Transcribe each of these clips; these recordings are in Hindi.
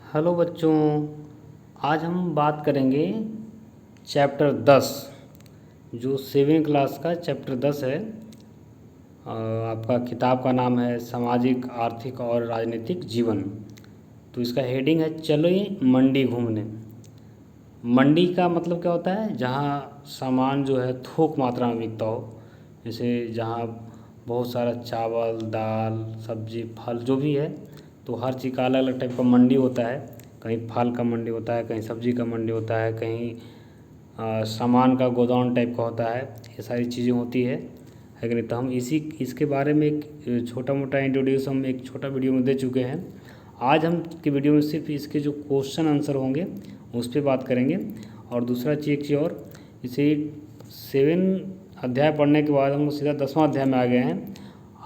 हेलो बच्चों। आज हम बात करेंगे चैप्टर 10, जो 7वीं क्लास का चैप्टर 10 है। आपका किताब का नाम है सामाजिक आर्थिक और राजनीतिक जीवन। तो इसका हेडिंग है चलो ये मंडी घूमने। मंडी का मतलब क्या होता है? जहाँ सामान जो है थोक मात्रा में बिकता हो, जैसे जहाँ बहुत सारा चावल दाल सब्जी फल जो भी है, तो हर चीज़ का अलग अलग टाइप का मंडी होता है। कहीं फल का मंडी होता है, कहीं सब्जी का मंडी होता है, कहीं सामान का गोदाम टाइप का होता है। ये सारी चीज़ें होती है कि नहीं? तो हम इसके बारे में एक छोटा मोटा इंट्रोड्यूस हम एक छोटा वीडियो में दे चुके हैं। आज हम के वीडियो में सिर्फ इसके जो क्वेश्चन आंसर होंगे उस पर बात करेंगे। और दूसरा चीज़ एक चीज़ और, इसे 7 अध्याय पढ़ने के बाद हम सीधा 10वां अध्याय में आ गए हैं।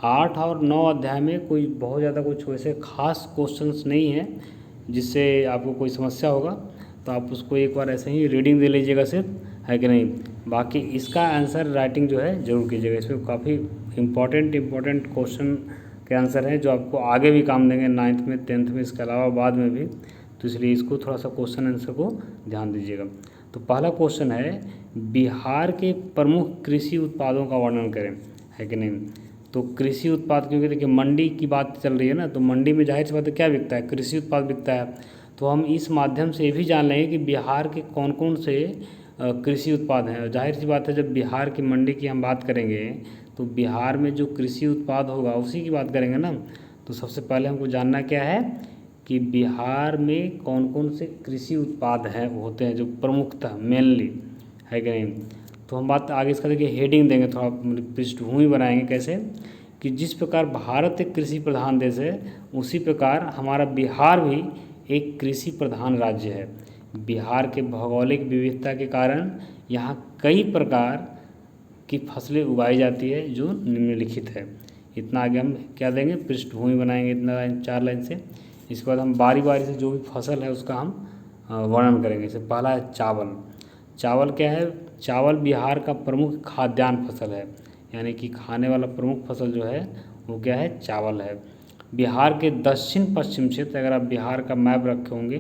8 और 9 अध्याय में कोई बहुत ज़्यादा कुछ वैसे खास क्वेश्चंस नहीं है जिससे आपको कोई समस्या होगा, तो आप उसको एक बार ऐसे ही रीडिंग दे लीजिएगा सिर्फ, है कि नहीं। बाकी इसका आंसर राइटिंग जो है ज़रूर कीजिएगा। इसमें काफ़ी इम्पॉर्टेंट क्वेश्चन के आंसर हैं जो आपको आगे भी काम देंगे, 9th में 10th में, इसके अलावा बाद में भी। तो इसलिए इसको थोड़ा सा क्वेश्चन आंसर को ध्यान दीजिएगा। तो पहला क्वेश्चन है, बिहार के प्रमुख कृषि उत्पादों का वर्णन करें, है कि नहीं। तो कृषि उत्पाद, क्योंकि देखिए मंडी की बात चल रही है ना, तो मंडी में जाहिर सी बात है क्या बिकता है? कृषि उत्पाद बिकता है। तो हम इस माध्यम से ये भी जान लेंगे कि बिहार के कौन कौन से कृषि उत्पाद हैं। जाहिर सी बात है जब बिहार की मंडी की हम बात करेंगे तो बिहार में जो कृषि उत्पाद होगा उसी की बात करेंगे ना। तो सबसे पहले हमको जानना क्या है कि बिहार में कौन कौन से कृषि उत्पाद हैं होते हैं जो प्रमुखतः मेनली, है कि नहीं। तो हम बात आगे इसका देखिए हेडिंग देंगे, थोड़ा पृष्ठभूमि बनाएंगे कैसे कि जिस प्रकार भारत एक कृषि प्रधान देश है उसी प्रकार हमारा बिहार भी एक कृषि प्रधान राज्य है। बिहार के भौगोलिक विविधता के कारण यहाँ कई प्रकार की फसलें उगाई जाती है जो निम्नलिखित है। इतना आगे हम क्या देंगे, पृष्ठभूमि बनाएंगे इतना लाइन 4 लाइन से। इसके बाद हम बारी बारी से जो भी फसल है उसका हम वर्णन करेंगे। जैसे पहला है चावल। चावल क्या है? चावल बिहार का प्रमुख खाद्यान्न फसल है, यानी कि खाने वाला प्रमुख फसल जो है वो क्या है? चावल है। बिहार के दक्षिण पश्चिम क्षेत्र, अगर आप बिहार का मैप रखे होंगे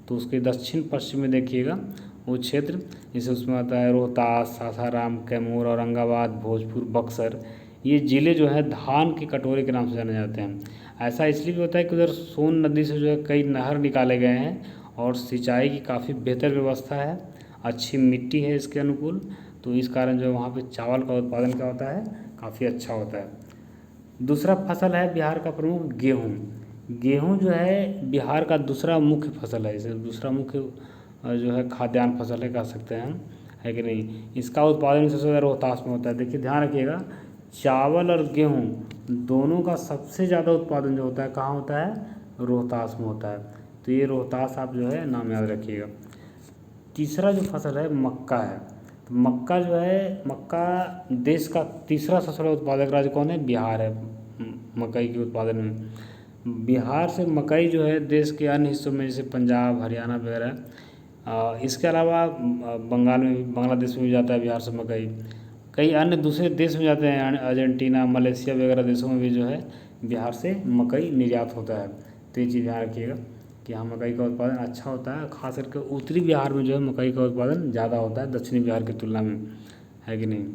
तो उसके दक्षिण पश्चिम में देखिएगा वो क्षेत्र, जैसे उसमें आता है रोहतास, सासाराम, कैमूर, औरंगाबाद, भोजपुर, बक्सर। ये ज़िले जो है धान की कटोरे के नाम से जाने जाते हैं। ऐसा इसलिए भी होता है कि उधर सोन नदी से जो है कई नहर निकाले गए हैं और सिंचाई की काफ़ी बेहतर व्यवस्था है, अच्छी मिट्टी है इसके अनुकूल। तो इस कारण जो है वहाँ पे चावल का उत्पादन क्या होता है? काफ़ी अच्छा होता है। दूसरा फसल है बिहार का प्रमुख गेहूँ। गेहूँ जो है बिहार का दूसरा मुख्य फसल है, इसे दूसरा मुख्य जो है खाद्यान्न फसल है कह सकते हैं हम, है कि नहीं। इसका उत्पादन सबसे ज़्यादा रोहतास में होता है। देखिए ध्यान रखिएगा, चावल और गेहूँ दोनों का सबसे ज़्यादा उत्पादन जो होता है कहाँ होता है? रोहतास में होता है। तो ये रोहतास आप जो है नाम याद रखिएगा। तीसरा जो फसल है मक्का है। तो मक्का जो है, मक्का देश का तीसरा सबसे बड़ा उत्पादक राज्य कौन है? बिहार है मकई के उत्पादन में। बिहार से मकई जो है देश के अन्य हिस्सों में जैसे पंजाब हरियाणा वगैरह, इसके अलावा बंगाल में भी, बांग्लादेश में भी जाता है बिहार से मकई। कई अन्य दूसरे देश में जाते हैं, अर्जेंटीना मलेशिया वगैरह देशों में भी जो है बिहार से मकई निर्यात होता है। तो ये चीज़ ध्यान रखिएगा कि यहाँ मकई का उत्पादन अच्छा होता है। खास करके उत्तरी बिहार में जो है मकई का उत्पादन ज़्यादा होता है दक्षिणी बिहार की तुलना में, है कि नहीं।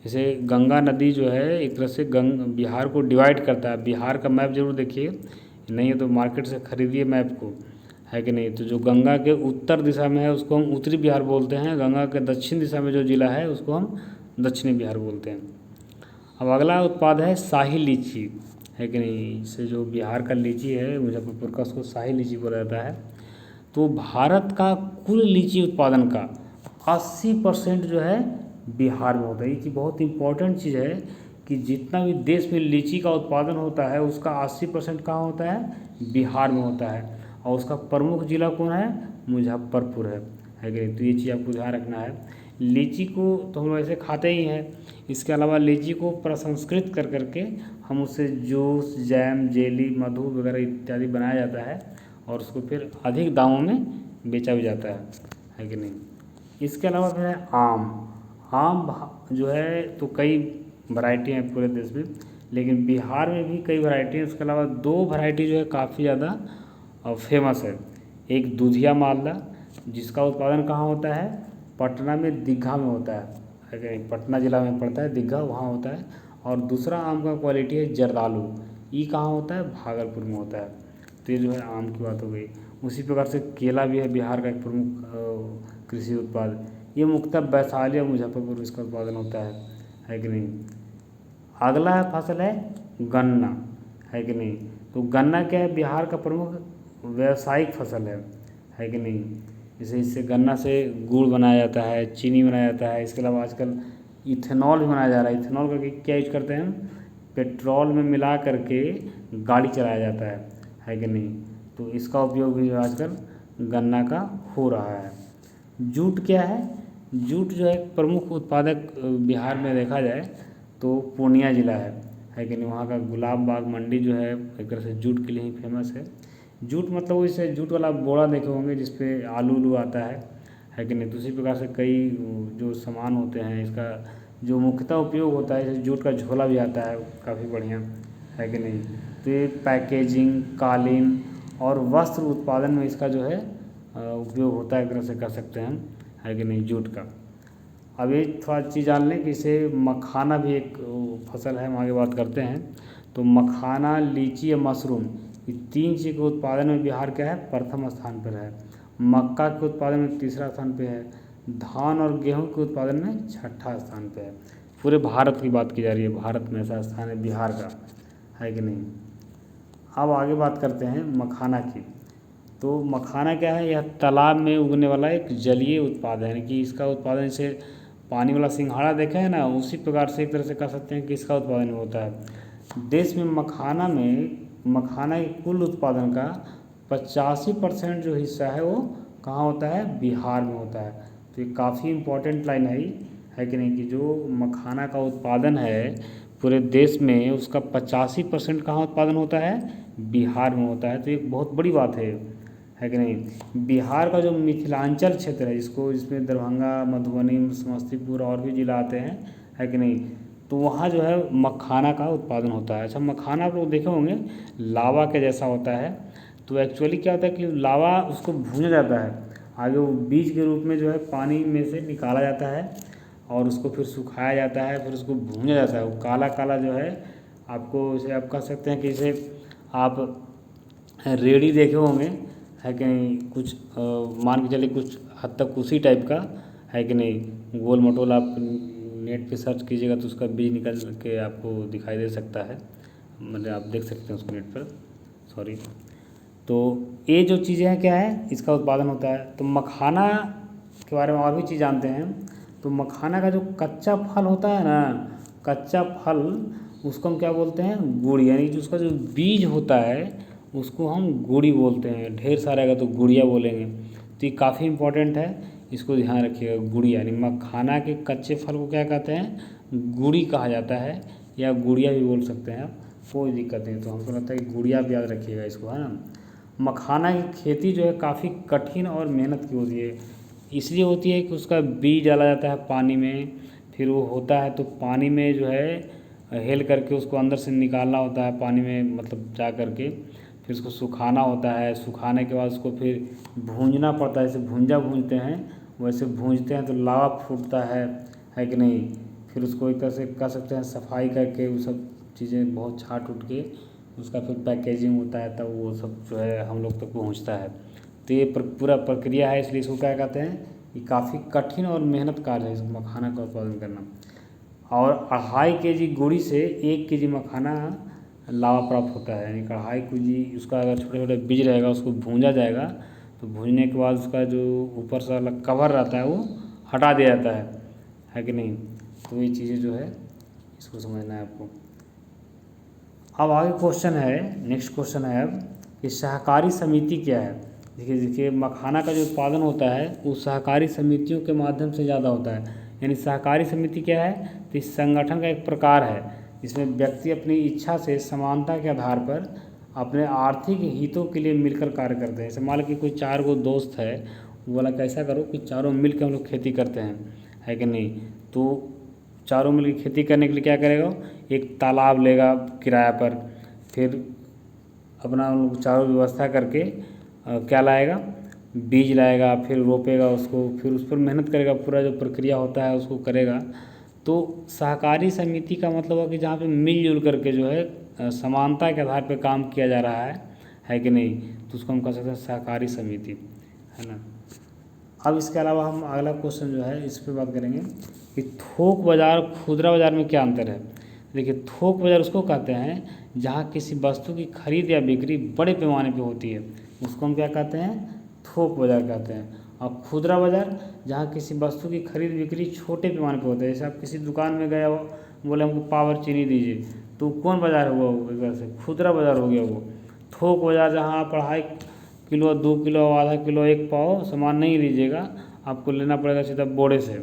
जैसे गंगा नदी जो है एक तरह से बिहार को डिवाइड करता है। बिहार का मैप जरूर देखिए, नहीं है तो मार्केट से खरीदिए मैप को, है कि नहीं। तो जो गंगा के उत्तर दिशा में है उसको हम उत्तरी बिहार बोलते हैं, गंगा के दक्षिण दिशा में जो जिला है उसको हम दक्षिणी बिहार बोलते हैं। अब अगला उत्पाद है शाही लीची, है कि नहीं। इससे जो बिहार का लीची है मुजफ्फरपुर का, उसको शाही लीची बोला जाता है। तो भारत का कुल लीची उत्पादन का 80% जो है बिहार में होता है। ये चीज़ बहुत इंपॉर्टेंट चीज़ है कि जितना भी देश में लीची का उत्पादन होता है उसका 80% कहाँ होता है? बिहार में होता है। और उसका प्रमुख जिला कौन है? मुजफ्फरपुर है कि नहीं। तो ये चीज़ आपको ध्यान रखना है। लीची को तो हम वैसे खाते ही हैं, इसके अलावा लीची को प्रसंस्कृत कर करके हम उससे जूस, जैम, जेली, मधु वगैरह इत्यादि बनाया जाता है और उसको फिर अधिक दामों में बेचा भी जाता है कि नहीं। इसके अलावा फिर है आम। आम जो है तो कई वैरायटी हैं पूरे देश में, लेकिन बिहार में भी कई वैरायटी हैं। उसके अलावा 2 वैरायटी जो है काफ़ी ज़्यादा फेमस है। एक दूधिया मालदा, जिसका उत्पादन कहाँ होता है? पटना में दीघा में होता है, पटना जिला में पड़ता है दीघा, वहाँ होता है। और दूसरा आम का क्वालिटी है जर्दालू, ये कहाँ होता है? भागलपुर में होता है। तो ये जो है आम की बात हो गई। उसी प्रकार से केला भी है बिहार का एक प्रमुख कृषि उत्पाद। ये मुख्यतः वैशाली और मुजफ्फरपुर इसका उत्पादन होता है कि नहीं। अगला फसल है गन्ना, है कि नहीं। तो गन्ना क्या है? बिहार का प्रमुख व्यावसायिक फसल है कि नहीं। जैसे इससे गन्ना से गुड़ बनाया जाता है, चीनी बनाया जाता है, इसके अलावा आजकल इथेनॉल भी बनाया जा रहा है। इथेनॉल करके क्या यूज करते हैं हम? पेट्रोल में मिला करके गाड़ी चलाया जाता है कि नहीं। तो इसका उपयोग भी आजकल गन्ना का हो रहा है। जूट क्या है? जूट जो है एक प्रमुख उत्पादक बिहार में देखा जाए तो पूर्णिया जिला है कि नहीं। वहाँ का गुलाब बाग मंडी जो है एक तरह से जूट के लिए ही फेमस है। जूट मतलब इसे जूट वाला बोरा देखे होंगे जिसपे आलू उलू आता है कि नहीं। तो उसी प्रकार से कई जो सामान होते हैं, इसका जो मुख्यतः उपयोग होता है, जैसे जूट का झोला भी आता है काफ़ी बढ़िया, है कि नहीं। तो ये पैकेजिंग, कालीन और वस्त्र उत्पादन में इसका जो है उपयोग होता है, एक तरह से कर सकते हैं हम, है कि नहीं, जूट का। अब ये थोड़ा चीज़ जान लें कि इसे मखाना भी एक फसल है, हम आगे बात करते हैं। तो मखाना, लीची या मशरूम, ये तीन चीज़ के उत्पादन में बिहार क्या है? प्रथम स्थान पर है। मक्का के उत्पादन में तीसरा स्थान पे है। धान और गेहूं के उत्पादन में छठा स्थान पे है। पूरे भारत की बात की जा रही है, भारत में ऐसा स्थान है बिहार का, है कि नहीं। अब आगे बात करते हैं मखाना की। तो मखाना क्या है? यह तालाब में उगने वाला एक जलीय उत्पाद है, यानी कि इसका उत्पादन से पानी वाला सिंघाड़ा देखे हैं ना, उसी प्रकार से एक तरह से कह सकते हैं कि इसका उत्पादन होता है। देश में मखाना के कुल उत्पादन का 85% जो हिस्सा है वो कहाँ होता है? बिहार में होता है। तो ये काफ़ी इम्पोर्टेंट लाइन है कि नहीं, कि जो मखाना का उत्पादन है पूरे देश में, उसका 85% कहाँ उत्पादन होता है? बिहार में होता है। तो एक बहुत बड़ी बात है कि नहीं। बिहार का जो मिथिलांचल क्षेत्र है, जिसमें दरभंगा, मधुबनी, समस्तीपुर और भी जिला आते हैं, है कि नहीं। तो वहाँ जो है मखाना का उत्पादन होता है। अच्छा, मखाना आप लोग देखे होंगे लावा के जैसा होता है। तो एक्चुअली क्या होता है कि लावा उसको भूना जाता है, आगे वो बीज के रूप में जो है पानी में से निकाला जाता है और उसको फिर सुखाया जाता है, फिर उसको भूना जाता है। वो काला काला जो है, आपको इसे आप कह सकते हैं कि इसे आप रेड़ी देखे होंगे, है कि नहीं। कुछ मान के चलिए कुछ हद तक उसी टाइप का, है कि नहीं। गोल मटोल आप नेट पे सर्च कीजिएगा तो उसका बीज निकल के आपको दिखाई दे सकता है, मतलब आप देख सकते हैं उसको नेट पर, सॉरी। तो ये जो चीज़ें हैं क्या है, इसका उत्पादन होता है। तो मखाना के बारे में और भी चीज़ जानते हैं। तो मखाना का जो कच्चा फल होता है ना, कच्चा फल, उसको हम क्या बोलते हैं? गुड़, यानी कि उसका जो बीज होता है उसको हम गुड़ी बोलते हैं। ढेर सारा का तो गुड़िया बोलेंगे। तो ये काफ़ी इंपॉर्टेंट है, इसको ध्यान रखिएगा। गुड़ी यानी मखाना के कच्चे फल को क्या कहते हैं? गुड़ी कहा जाता है, या गुड़िया भी बोल सकते हैं आप, कोई दिक्कत नहीं। तो हमको लगता है कि गुड़िया भी याद रखिएगा इसको, है ना। मखाना की खेती जो है काफ़ी कठिन और मेहनत की होती है। इसलिए होती है कि उसका बीज डाला जाता है पानी में, फिर वो होता है तो पानी में जो है हेल करके उसको अंदर से निकालना होता है पानी में, मतलब जा करके फिर उसको सुखाना होता है। सुखाने के बाद उसको फिर भूंजना पड़ता है, जैसे भुंजा भूंजते हैं वैसे भूंजते हैं तो लावा फूटता है कि नहीं। फिर उसको एक तरह से कह सकते हैं सफाई करके वो सब चीज़ें बहुत छाट उठ के उसका फिर पैकेजिंग होता है, तब वो सब जो है हम लोग तक पहुंचता है। तो ये पूरा प्रक्रिया है, इसलिए इसको क्या कहते हैं? ये काफ़ी कठिन और मेहनत कार्य है इस मखाना का उत्पादन करना। और 2.5 केजी गुड़ी से 1 केजी मखाना लावा प्राप्त होता है, यानी 2.5 केजी। उसका अगर छोटे छोटे बीज रहेगा उसको भूंजा जाएगा, तो भूनने के बाद उसका जो ऊपर से वाला कवर रहता है वो हटा दिया जाता है कि नहीं। तो ये चीज़ें जो है इसको समझना है आपको। अब आगे क्वेश्चन है, नेक्स्ट क्वेश्चन है अब कि सहकारी समिति क्या है। देखिए मखाना का जो उत्पादन होता है वो सहकारी समितियों के माध्यम से ज़्यादा होता है। यानी सहकारी समिति क्या है? तो इस संगठन का एक प्रकार है जिसमें व्यक्ति अपनी इच्छा से समानता के आधार पर अपने आर्थिक हितों के लिए मिलकर कार्य करते हैं। जैसे मान लो कि कोई 4 गो दोस्त है, वो बोला कैसा करो कि चारों मिलकर हम लोग खेती करते हैं, है कि नहीं। तो चारों मिलकर खेती करने के लिए क्या करेगा? एक तालाब लेगा किराया पर, फिर अपना उन लोग चारों व्यवस्था करके क्या लाएगा? बीज लाएगा, फिर रोपेगा उसको, फिर उस पर मेहनत करेगा, पूरा जो प्रक्रिया होता है उसको करेगा। तो सहकारी समिति का मतलब है कि जहाँ पे मिलजुल करके जो है समानता के आधार पे काम किया जा रहा है कि नहीं, तो उसको हम कह सकते हैं सहकारी समिति, है ना। अब इसके अलावा हम अगला क्वेश्चन जो है इस पर बात करेंगे कि थोक बाज़ार खुदरा बाज़ार में क्या अंतर है। देखिए, थोक बाज़ार उसको कहते हैं जहाँ किसी वस्तु की खरीद या बिक्री बड़े पैमाने पे होती है, उसको हम क्या कहते हैं, थोक बाज़ार कहते हैं। और खुदरा बाज़ार जहाँ किसी वस्तु की खरीद बिक्री छोटे पैमाने पे होता है। जैसे आप किसी दुकान में गए हो, बोले हमको पावर चीनी दीजिए, तो कौन बाज़ार हुआ वो, एक तरह से खुदरा बाज़ार हो गया वो। थोक बाज़ार जहाँ आप 2.5 किलो 2 किलो आधा किलो 1 पाव सामान नहीं लीजिएगा, आपको लेना पड़ेगा सीधा बोरे से,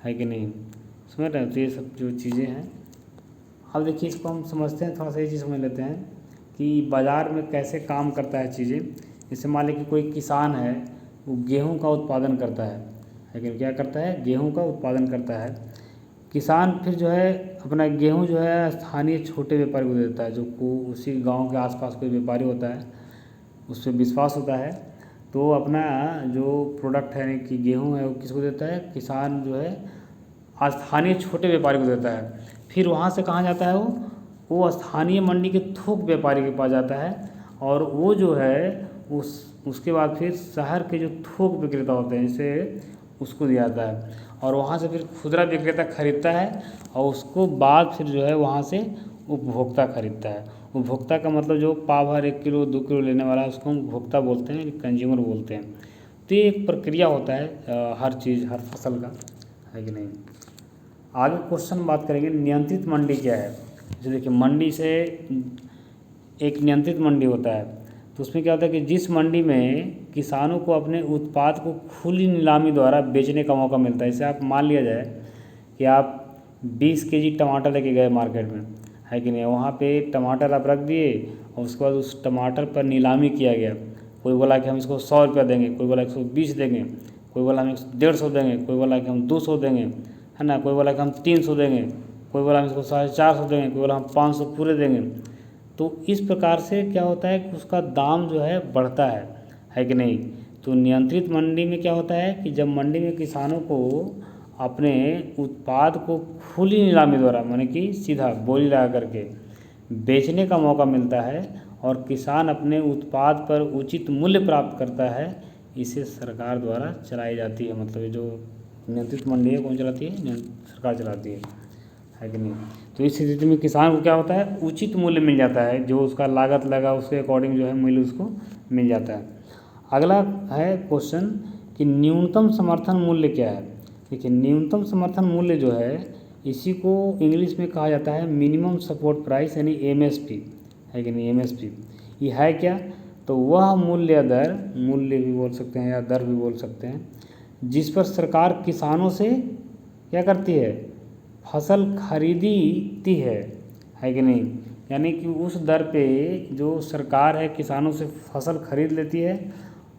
है कि नहीं, समझ रहे हैं। तो ये सब जो चीज़ें हैं, अब देखिए इसको हम समझते हैं, थोड़ा सा ये चीज़ समझ लेते हैं कि बाज़ार में कैसे काम करता है चीज़ें। जैसे मान लीजिए कि कोई किसान है, वो गेहूं का उत्पादन करता है, लेकिन क्या करता है, गेहूं का उत्पादन करता है। किसान फिर जो है अपना गेहूं जो है स्थानीय छोटे व्यापारी को दे देता है, जो को उसी गांव के आसपास कोई व्यापारी होता है, उस पर विश्वास होता है, तो अपना जो प्रोडक्ट है यानी कि गेहूं है वो किसको देता है, किसान जो है स्थानीय छोटे व्यापारी को देता है। फिर वहाँ से कहाँ जाता है वो स्थानीय मंडी के थोक व्यापारी के पास जाता है, और वो जो है उसके बाद फिर शहर के जो थोक विक्रेता होते हैं जैसे उसको दिया जाता है, और वहाँ से फिर खुदरा विक्रेता खरीदता है, और उसको बाद फिर जो है वहाँ से उपभोक्ता खरीदता है। उपभोक्ता का मतलब जो पाव भर 1 किलो 2 किलो लेने वाला है उसको हम उपभोक्ता बोलते हैं, कंज्यूमर बोलते हैं। तो ये एक प्रक्रिया होता है हर चीज़, हर फसल का, है कि नहीं। आगे क्वेश्चन बात करेंगे नियंत्रित मंडी क्या है। जो देखिए, मंडी से एक नियंत्रित मंडी होता है, तो उसमें क्या होता है कि जिस मंडी में किसानों को अपने उत्पाद को खुली नीलामी द्वारा बेचने का मौका मिलता है। जैसे आप मान लिया जाए कि आप 20 केजी टमाटर लेके गए मार्केट में, है कि नहीं, वहाँ पे टमाटर आप रख दिए, और उसके बाद उस टमाटर पर नीलामी किया गया। कोई बोला कि हम इसको 100 रुपया देंगे, कोई बोला 120 देंगे, कोई बोला हम 150 देंगे, कोई बोला कि हम 200 देंगे, है ना, कोई बोला कि हम 300 देंगे, कोई बोला हम इसको 450 देंगे, कोई बोला हम 500 पूरे देंगे। तो इस प्रकार से क्या होता है कि उसका दाम जो है बढ़ता है कि नहीं। तो नियंत्रित मंडी में क्या होता है कि जब मंडी में किसानों को अपने उत्पाद को खुली नीलामी द्वारा, माने कि सीधा बोली लगा करके बेचने का मौका मिलता है, और किसान अपने उत्पाद पर उचित मूल्य प्राप्त करता है, इसे सरकार द्वारा चलाई जाती है। मतलब जो नियंत्रित मंडी है कौन चलाती है, सरकार चलाती है कि नहीं। तो इस स्थिति में किसान को क्या होता है, उचित मूल्य मिल जाता है, जो उसका लागत लगा उसके अकॉर्डिंग जो है मूल्य उसको मिल जाता है। अगला है क्वेश्चन कि न्यूनतम समर्थन मूल्य क्या है। देखिए, न्यूनतम समर्थन मूल्य जो है इसी को इंग्लिश में कहा जाता है मिनिमम सपोर्ट प्राइस, यानी MSP, है कि नहीं, MSP। ये है क्या, तो वह मूल्य दर, मूल्य भी बोल सकते हैं या दर भी बोल सकते हैं, जिस पर सरकार किसानों से क्या करती है, फसल खरीदती है कि नहीं। यानी कि उस दर पे जो सरकार है किसानों से फसल खरीद लेती है,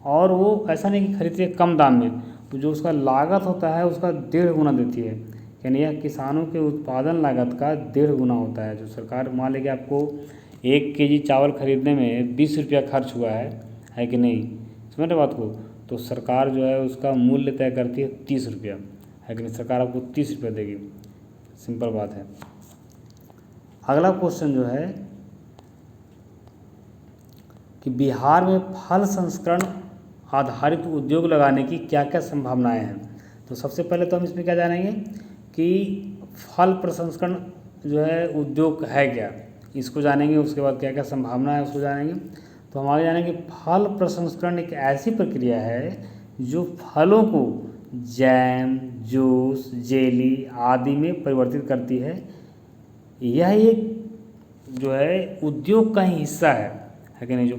और वो ऐसा नहीं कि खरीदती है कम दाम में, तो जो उसका लागत होता है उसका 1.5 गुना देती है। यानी यह किसानों के उत्पादन लागत का 1.5 गुना होता है। जो सरकार मान लें कि आपको 1 केजी चावल खरीदने में 20 रुपया खर्च हुआ है कि नहीं, समझ रहे बात को। तो सरकार जो है उसका मूल्य तय करती है 30 रुपया, है कि नहीं, सरकार आपको 30 रुपया देगी, सिंपल बात है। अगला क्वेश्चन जो है कि बिहार में फल संस्करण आधारित उद्योग लगाने की क्या क्या संभावनाएं हैं। तो सबसे पहले तो हम इसमें क्या जानेंगे कि फल प्रसंस्करण जो है उद्योग है क्या, इसको जानेंगे। उसके बाद क्या क्या संभावना है उसको जानेंगे। तो हम आगे जानेंगे फल प्रसंस्करण एक ऐसी प्रक्रिया है जो फलों को जैम, जूस, जेली आदि में परिवर्तित करती है। यह एक जो है उद्योग का ही हिस्सा है कि नहीं। जो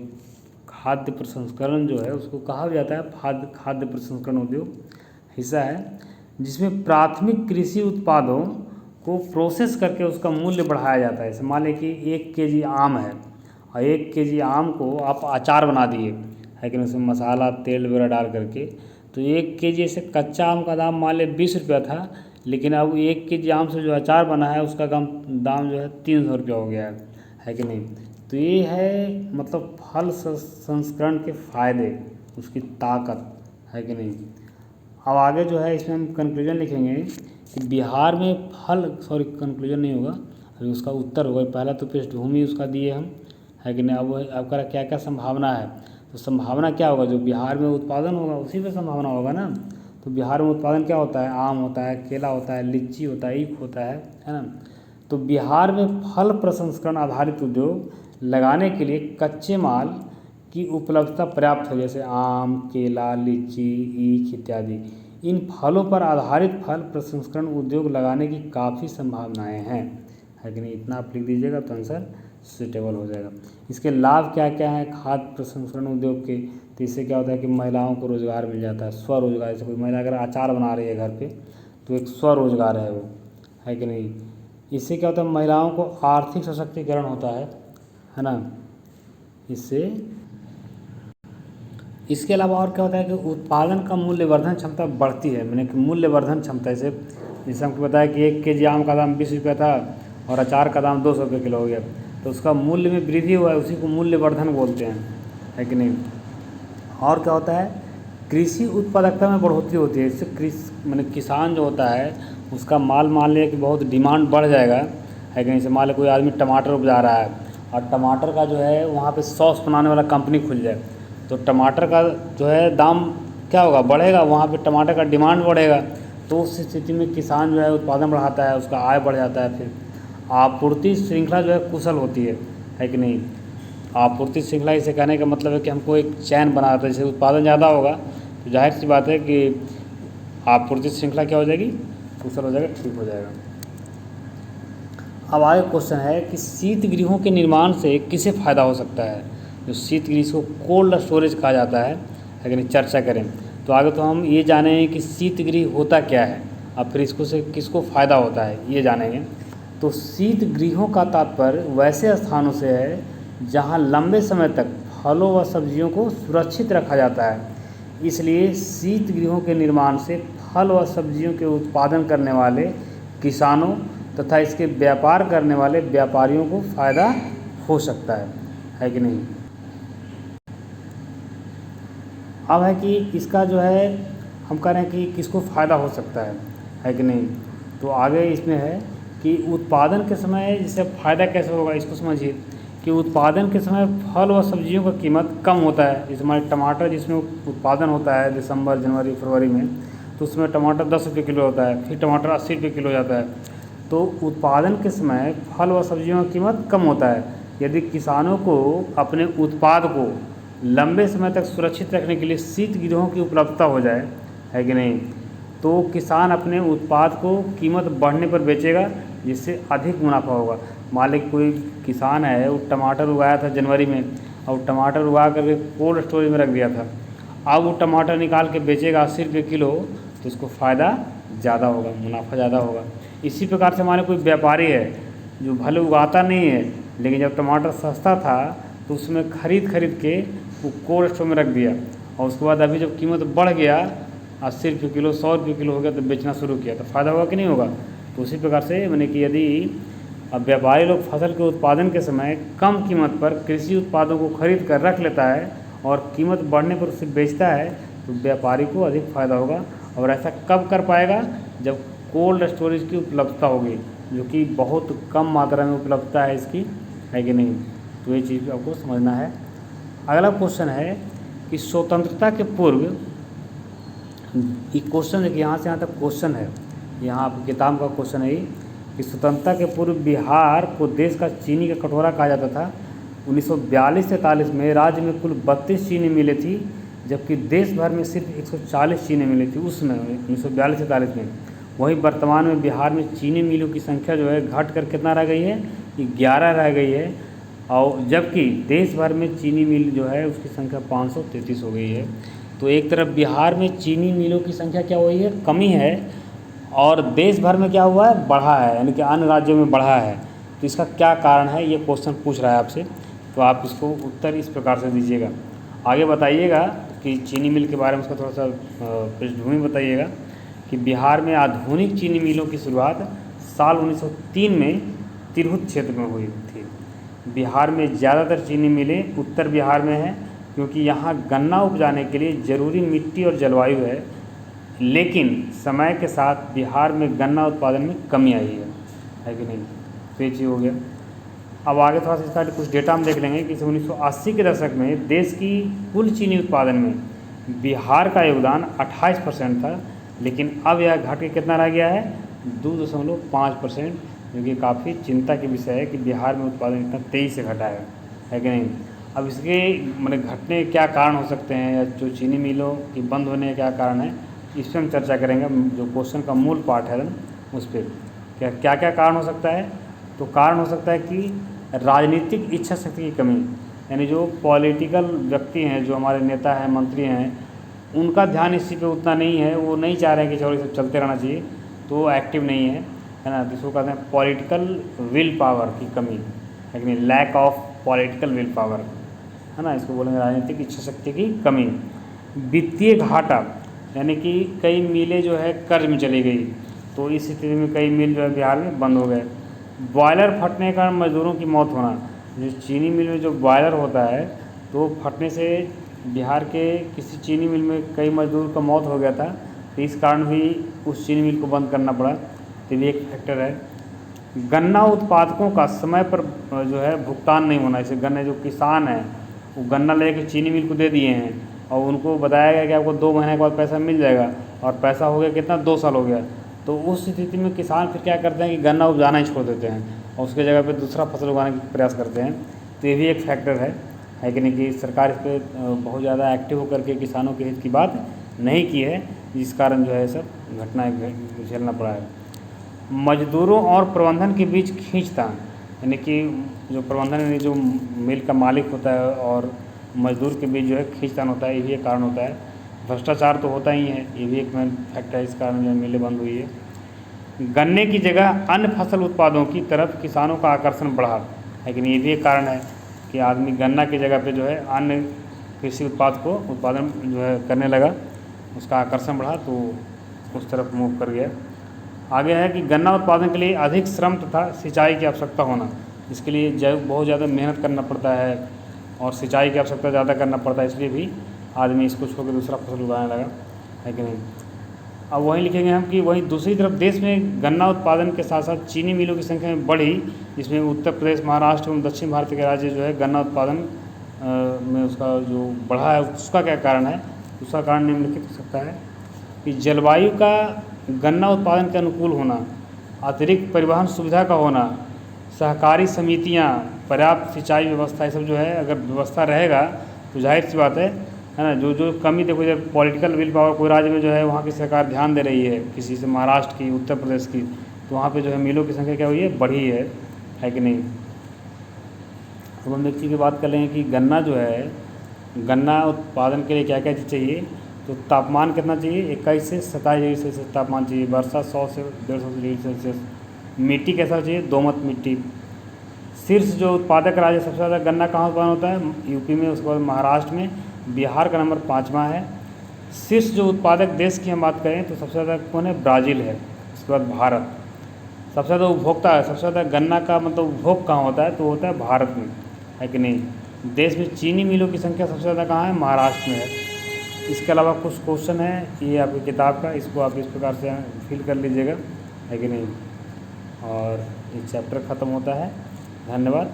खाद्य प्रसंस्करण जो है उसको कहा जाता है खाद्य प्रसंस्करण उद्योग हिस्सा है, जिसमें प्राथमिक कृषि उत्पादों को प्रोसेस करके उसका मूल्य बढ़ाया जाता है। जैसे मान लें कि 1 केजी आम है, और 1 केजी आम को आप अचार बना दिए, है कि नहीं, उसमें मसाला तेल वगैरह डाल करके। तो 1 केजी ऐसे कच्चा आम का दाम मान लें 20 रुपया था, लेकिन अब 1 केजी आम से जो अचार बना है उसका दाम जो है 300 रुपया हो गया है कि नहीं। तो ये है मतलब फल संस्करण के फ़ायदे, उसकी ताकत, है कि नहीं। अब आगे जो है इसमें हम कंक्लूजन लिखेंगे कि बिहार में कंक्लूजन नहीं होगा, अभी उसका उत्तर होगा। पहला तो पृष्ठभूमि उसका दिए हम, है कि नहीं। अब आपका क्या क्या संभावना है, तो संभावना क्या होगा, जो बिहार में उत्पादन होगा उसी पे संभावना होगा ना। तो बिहार में उत्पादन क्या होता है, आम होता है, केला होता है, लीची होता है, ईख होता है ना। तो बिहार में फल प्रसंस्करण आधारित उद्योग लगाने के लिए कच्चे माल की उपलब्धता पर्याप्त है, जैसे आम, केला, लीची, ईख इत्यादि। इन फलों पर आधारित फल प्रसंस्करण उद्योग लगाने की काफ़ी संभावनाएं हैं, है कि नहीं। इतना आप लिख दीजिएगा तो आंसर सुटेबल हो जाएगा। इसके लाभ क्या क्या हैं खाद्य प्रसंस्करण उद्योग के, तो इससे क्या होता है कि महिलाओं को रोज़गार मिल जाता है, स्वरोजगार। जैसे कोई महिला अगर अचार बना रही है घर पे, तो एक स्वरोजगार है वो, है कि नहीं। इससे क्या होता है, महिलाओं को आर्थिक सशक्तिकरण होता है ना। इसके अलावा और क्या होता है कि उत्पादन का मूल्यवर्धन क्षमता बढ़ती है, मैंने कि मूल्यवर्धन क्षमता। जैसे हमको बताया कि 1 केजी आम का दाम 20 रुपये था और अचार का दाम 200 रुपये किलो हो गया, तो उसका मूल्य में वृद्धि हुआ है, उसी को मूल्यवर्धन बोलते हैं, है कि नहीं। और क्या होता है, कृषि उत्पादकता में बढ़ोतरी होती है। इससे मैंने किसान जो होता है उसका माल मान लिया कि बहुत डिमांड बढ़ जाएगा, है कि नहीं। जैसे मान लिया कोई आदमी टमाटर उपजा रहा है और टमाटर का जो है वहाँ पे सॉस बनाने वाला कंपनी खुल जाए, तो टमाटर का जो है दाम क्या होगा, बढ़ेगा, वहाँ पे टमाटर का डिमांड बढ़ेगा। तो उस स्थिति में किसान जो है उत्पादन बढ़ाता है, उसका आय बढ़ जाता है। फिर आपूर्ति श्रृंखला जो है कुशल होती है कि नहीं। आपूर्ति श्रृंखला इसे कहने का मतलब है कि हमको एक चैन बनाना था। जैसे उत्पादन ज़्यादा होगा तो जाहिर सी बात है कि आपूर्ति श्रृंखला क्या हो जाएगी, कुशल हो जाएगा, ठीक हो जाएगा। अब आगे क्वेश्चन है कि शीत गृहों के निर्माण से किसे फ़ायदा हो सकता है। जो शीत गृह को कोल्ड स्टोरेज कहा जाता है अगर चर्चा करें तो आगे तो हम ये जानेंगे कि शीत गृह होता क्या है, अब फिर इसको से किसको फ़ायदा होता है ये जानेंगे। तो शीत गृहों का तात्पर्य वैसे स्थानों से है जहां लंबे समय तक फलों व सब्जियों को सुरक्षित रखा जाता है। इसलिए शीत गृहों के निर्माण से फल व सब्जियों के उत्पादन करने वाले किसानों तथा इसके व्यापार करने वाले व्यापारियों को फ़ायदा हो सकता है कि नहीं। अब है कि इसका जो है हम कह रहे हैं कि किसको फ़ायदा हो सकता है कि नहीं। तो आगे इसमें है कि उत्पादन के समय इससे फ़ायदा कैसे होगा, इसको समझिए कि उत्पादन के समय फल व सब्जियों का कीमत कम होता है। जैसे हमारे टमाटर जिसमें उत्पादन होता है दिसंबर, जनवरी, फरवरी में, तो उसमें टमाटर 10 रुपये किलो होता है, फिर टमाटर 80 रुपये किलो हो जाता है। तो उत्पादन के समय फल व सब्जियों का कीमत कम होता है। यदि किसानों को अपने उत्पाद को लंबे समय तक सुरक्षित रखने के लिए शीत गृहों की उपलब्धता हो जाए, है कि नहीं, तो किसान अपने उत्पाद को कीमत बढ़ने पर बेचेगा जिससे अधिक मुनाफा होगा। मान लीजिए कोई किसान है वो टमाटर उगाया था जनवरी में और टमाटर उगा करके कोल्ड स्टोरेज में रख दिया था, अब वो टमाटर निकाल के बेचेगा 80 रुपये किलो, तो उसको फ़ायदा ज़्यादा होगा, मुनाफा ज़्यादा होगा। इसी प्रकार से हमारे कोई व्यापारी है जो भले उगाता नहीं है लेकिन जब टमाटर सस्ता था तो उसमें खरीद के वो कोल्ड स्टोर में रख दिया और उसके बाद अभी जब कीमत बढ़ गया 80 रुपये किलो, 100 रुपये किलो हो गया तो बेचना शुरू किया, तो फ़ायदा होगा कि नहीं होगा। तो उसी प्रकार से मैंने कि यदि अब व्यापारी लोग फसल के उत्पादन के समय कम कीमत पर कृषि उत्पादों को खरीद कर रख लेता है और कीमत बढ़ने पर उसे बेचता है तो व्यापारी को अधिक फ़ायदा होगा। और ऐसा कब कर पाएगा, जब कोल्ड स्टोरेज की उपलब्धता होगी, जो कि बहुत कम मात्रा में उपलब्धता है इसकी, है कि नहीं। तो ये चीज़ आपको समझना है। अगला क्वेश्चन है कि स्वतंत्रता के पूर्व, ये क्वेश्चन देखिए यहाँ से यहाँ तक क्वेश्चन है, यहाँ आपकी किताब का क्वेश्चन है कि स्वतंत्रता के पूर्व बिहार को देश का चीनी का कटोरा कहा जाता था। 1942-43 में राज्य में कुल 32 चीनी मिलें थी, जबकि देश भर में सिर्फ 140 चीनी मिली थी उसमें 1942-43 में। वहीं वर्तमान में बिहार में चीनी मिलों की संख्या जो है घट कर कितना रह गई है, 11 रह गई है, और जबकि देश भर में चीनी मिल जो है उसकी संख्या 533 हो गई है। तो एक तरफ बिहार में चीनी मिलों की संख्या क्या हुई है, कमी है, और देश भर में क्या हुआ है, बढ़ा है, यानी कि अन्य राज्यों में बढ़ा है। तो इसका क्या कारण है, ये क्वेश्चन पूछ रहा है आपसे, तो आप इसको उत्तर इस प्रकार से दीजिएगा। आगे बताइएगा कि चीनी मिल के बारे में उसका थोड़ा सा पृष्ठभूमि बताइएगा कि बिहार में आधुनिक चीनी मिलों की शुरुआत साल 1903 में तिरहुत क्षेत्र में हुई थी। बिहार में ज़्यादातर चीनी मिलें उत्तर बिहार में हैं, क्योंकि यहाँ गन्ना उपजाने के लिए ज़रूरी मिट्टी और जलवायु है, लेकिन समय के साथ बिहार में गन्ना उत्पादन में कमी आई है कि नहीं। तो ये चीज़ हो गया। अब आगे थोड़ा सा इसका कुछ डेटा हम देख लेंगे कि 1980 के दशक में देश की कुल चीनी उत्पादन में बिहार का योगदान 28% था, लेकिन अब यह घट के कितना रह गया है, 2.5%, जो कि काफ़ी चिंता की विषय है कि बिहार में उत्पादन इतना तेज़ी से घटा है कि नहीं। अब इसके मतलब घटने के क्या कारण हो सकते हैं, या जो चीनी मिलों के बंद होने के क्या कारण है, इस पर हम चर्चा करेंगे। जो क्वेश्चन का मूल पार्ट है उस पर क्या क्या कारण हो सकता है। तो कारण हो सकता है कि राजनीतिक इच्छा शक्ति की कमी, यानी जो पॉलिटिकल व्यक्ति हैं, जो हमारे नेता हैं, मंत्री हैं, उनका ध्यान इसी पे उतना नहीं है। वो नहीं चाह रहे हैं कि चलो ये सब चलते रहना चाहिए, तो वो एक्टिव नहीं है ना। जिसको कहते हैं पॉलिटिकल विल पावर की कमी है कि नहीं, lack of political will power, है ना। इसको बोलेंगे राजनीतिक इच्छा शक्ति की कमी। वित्तीय घाटा, यानी कि कई मिलें जो है कर्ज में चली गई, तो इस स्थिति में कई मिल जो है बिहार में बंद हो गए। बॉयलर फटने का मज़दूरों की मौत होना, जो चीनी मिल में जो बॉयलर होता है तो फटने से बिहार के किसी चीनी मिल में कई मजदूर का मौत हो गया था, तो इस कारण भी उस चीनी मिल को बंद करना पड़ा, तो ये एक फैक्टर है। गन्ना उत्पादकों का समय पर जो है भुगतान नहीं होना, जैसे गन्ने जो किसान हैं वो गन्ना लेके चीनी मिल को दे दिए हैं और उनको बताया गया कि आपको 2 महीने के बाद पैसा मिल जाएगा, और पैसा हो गया कितना, 2 साल हो गया। तो उस स्थिति में किसान फिर क्या करते हैं कि गन्ना उपजाना ही छोड़ देते हैं और उसके जगह पे दूसरा फसल उगाने का प्रयास करते हैं। तो ये भी एक फैक्टर है कि नहीं, कि सरकार इस पर बहुत ज़्यादा एक्टिव होकर के किसानों के हित की बात नहीं की है, जिस कारण जो है सब घटनाएँ झेलना पड़ा है। मजदूरों और प्रबंधन के बीच खींचतान, यानी कि जो प्रबंधन यानी जो मिल का मालिक होता है और मजदूर के बीच जो है खींचतान होता है, ये भी एक कारण होता है। भ्रष्टाचार तो होता ही है, ये भी एक मेन फैक्टर है, इस कारण जो मिलें बंद हुई है। गन्ने की जगह अन्य फसल उत्पादों की तरफ किसानों का आकर्षण बढ़ा, लेकिन ये भी एक कारण है कि आदमी गन्ना की जगह पे जो है अन्य कृषि उत्पाद को उत्पादन जो है करने लगा, उसका आकर्षण बढ़ा तो उस तरफ मूव कर गया। आगे है कि गन्ना उत्पादन के लिए अधिक श्रम तथा सिंचाई की आवश्यकता होना, इसके लिए बहुत ज़्यादा मेहनत करना पड़ता है और सिंचाई की आवश्यकता ज़्यादा करना पड़ता है, इसलिए भी आदमी इसको छोड़ कर दूसरा फसल उगाने लगा, है कि नहीं। अब वहीं लिखेंगे हम कि वहीं दूसरी तरफ देश में गन्ना उत्पादन के साथ साथ चीनी मिलों की संख्या में बढ़ी, जिसमें उत्तर प्रदेश, महाराष्ट्र एवं दक्षिण भारत के राज्य जो है गन्ना उत्पादन में उसका जो बढ़ा है, उसका क्या कारण है। उसका कारण निम्नलिखित हो सकता है कि जलवायु का गन्ना उत्पादन के अनुकूल होना, अतिरिक्त परिवहन सुविधा का होना, सहकारी समितियां, पर्याप्त सिंचाई व्यवस्था, ये सब जो है अगर व्यवस्था रहेगा तो जाहिर सी बात है ना। जो कमी देखो, जब पॉलिटिकल विल पावर कोई राज्य में जो है वहाँ की सरकार ध्यान दे रही है, किसी से महाराष्ट्र की, उत्तर प्रदेश की, तो वहाँ पे जो है मिलों की संख्या क्या हुई है, बढ़ी है कि नहीं। अब हम एक चीज़ की बात कर लेंगे कि गन्ना जो है, गन्ना उत्पादन के लिए क्या क्या चीज़ चाहिए। तो तापमान कितना चाहिए, 21 से 27 डिग्री सेल्सियस तापमान चाहिए। वर्षा 100 से 150 डिग्री सेल्सियस। मिट्टी कैसा चाहिए, दोमट मिट्टी। शीर्ष जो उत्पादक राज्य सबसे ज़्यादा गन्ना कहाँ उत्पादन होता है, यूपी में, उसके बाद महाराष्ट्र में, बिहार का नंबर 5वां है। शीर्ष जो उत्पादक देश की हम बात करें तो सबसे ज़्यादा कौन है, ब्राज़ील है, उसके बाद भारत। सबसे ज़्यादा उपभोक्ता है, सबसे ज़्यादा गन्ना का मतलब उपभोग कहाँ होता है, तो होता है भारत में, है कि नहीं। देश में चीनी मिलों की संख्या सबसे ज़्यादा कहाँ है, महाराष्ट्र में है। इसके अलावा कुछ क्वेश्चन है ये आपकी किताब का, इसको आप इस प्रकार से फिल कर लीजिएगा, है कि नहीं। और ये चैप्टर ख़त्म होता है। धन्यवाद।